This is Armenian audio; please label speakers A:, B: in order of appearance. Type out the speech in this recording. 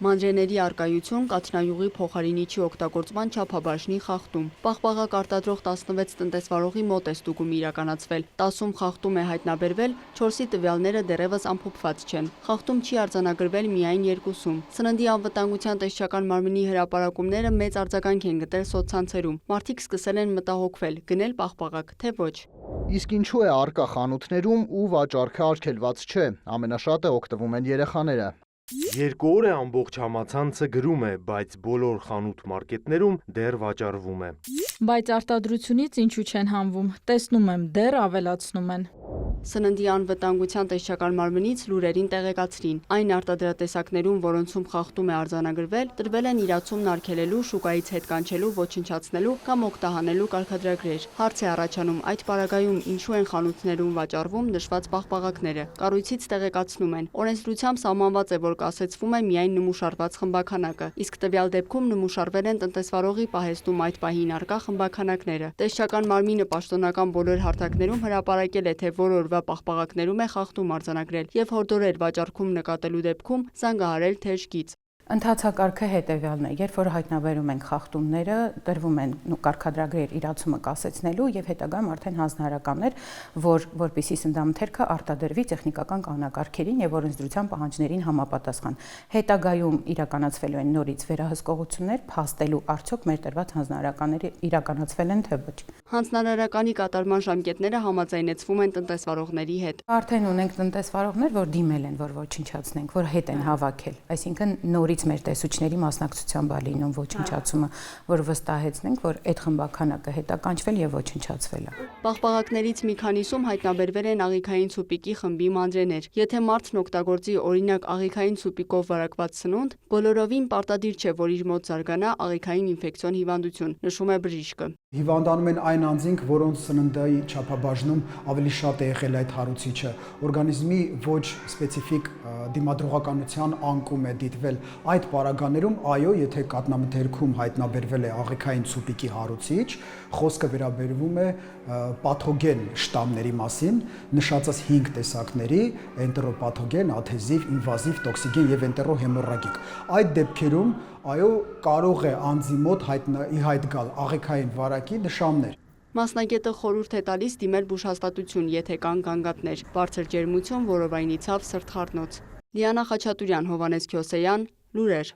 A: Մանրէների առկայություն, կաթնայուղի փոխարինիչի օգտագործման չափաբաժնի խախտում։ Պաղպաղակ արտադրող 16 տնտեսվարողի մոտ է ստուգումը իրականացվել։ 10-ում խախտում է հայտնաբերվել, 4-ի տվյալները դեռևս ամփոփված չեն։ Խախտում չի արձանագրվել միայն 2-ում։ Սննդի անվտանգության տեսչական մարմնի հրապարակումները մեծ արձագանք են գտել սոցցանցերում։ Մարդիկ սկսել են մտահոգվել՝ գնել պաղպաղակ, թե ոչ։
B: Իսկ ինչու է առկա խանութներում ու վաճառքը արգելված չէ։ Ամենաշատը օգտվում են երեխաները։
C: 2 օր է ամբողջ համացանցը գրում է, բայց բոլոր խանութ-մարկետներում դեռ վաճառվում է։
D: Բայց արտադրությունից ինչու չեն հանվում, տեսնում եմ, դեռ ավելացնում են։
A: Սննդի անվտանգության տեսչական մարմնից լուրերին տեղեկացրին։ Այն արտադրատեսակներում, որոնցում խախտում է արձանագրվել, տրվել են իրացումն արգելելու, շուկայից հետ կանչելու, ոչնչացնելու կամ օգտահանելու կարգադրագրեր։ Հարց է առաջանում, այդ պարագայում ինչու են խանութներում վաճառվում նշված պաղպաղակները։ Կառույցից տեղեկացնում են, օրենսդրությամբ սահմանված է, որ կասեցվում է միայն նմուշարված խմբաքանակը, իսկ տվյալ դեպքում նմուշարվել են տնտեսվարողի պահեստում այդ պահին առկա խմբաքանակները։ Տեսչական մարմինը պաշտոնական բոլոր հարթակներում հրապարակել է, թե որ օրվա պաղպաղակներում է խախտում արձանագրել եւ հորդորել վաճառքում նկատելու դեպքում զանգահարել թեժ գիծ։
E: Ընթացակարգը հետևյալն է, երբ որ հայտնաբերում ենք խախտումները, տրվում են կարգադրագրեր իրացումը կասեցնելու եւ հետագայում արդեն հանձնարարականներ, որպեսզի սննդամթերքը արտադրվի տեխնիկական կանոնակարգերին եւ օրենսդրության պահանջներին համապատասխան։ Հետագայում իրականացվելու են նորից վերահսկողություններ, փաստելու արդյոք մեր տրված հանձնարարականները իրականացվել են թե ոչ։
A: Հանձնարարականի կատարման ժամկետները համաձայնեցվում են տնտեսվարողների հետ։
E: Արդեն ունենք տնտեսվարողներ, որ դիմել են, որ ոչնչացնենք, որ հետ են հավաքել, այսինքն նորից մեր տեսուչների մասնակցությամբ է լինում ոչնչացումը, որ վստահեցնենք, որ այդ խմբաքանակը հետ է կանչվել եւ ոչնչացվել է։
A: Պաղպաղակներից մի քանիսում հայտնաբերվել են աղիքային ցուպիկի խմբի մանրէներ։ Եթե մարդն օգտագործի օրինակ աղիքային ցուպիկով վարակված սնունդ, բոլորովին պարտադիր չէ, որ իր մոտ զարգանա աղիքային ինֆեկցիոն հիվանդություն, նշում է բժիշկը։
F: Հիվանդանում են այն անձինք, որոնց սննդի չափաբաժնում ավելի շատ է եղել այդ հարուցիչը։ Օրգանիզմի ոչ սպეციფიկ դիմադրողականության անկում է դիտվել։ Այդ պարագաներում, այո, եթե կաթնամթերքում հայտնաբերվել է աղիքային ցուպիկի հարուցիչ, խոսքը վերաբերվում է պաթոգեն շտամների մասին, նշածած 5 տեսակների՝ էնտերոպաթոգեն, ադհեզիվ, ինվազիվ, տոքսիգեն եւ էնտերոհեմորրագիկ։ Այդ դեպքերում, այո, կարող է անձի մոտ ի հայտ գալ աղիքային վարակի նշաններ։
A: Մասնագետը խորհուրդ է տալիս դիմել բուժհաստատություն, եթե կան գանգատներ, բարձր ջերմություն, որովայնի ցավ, սրտխառնոց։ Լիանա Խաչատուրյան, Հովհաննես Քյոսեյան, լուրեր։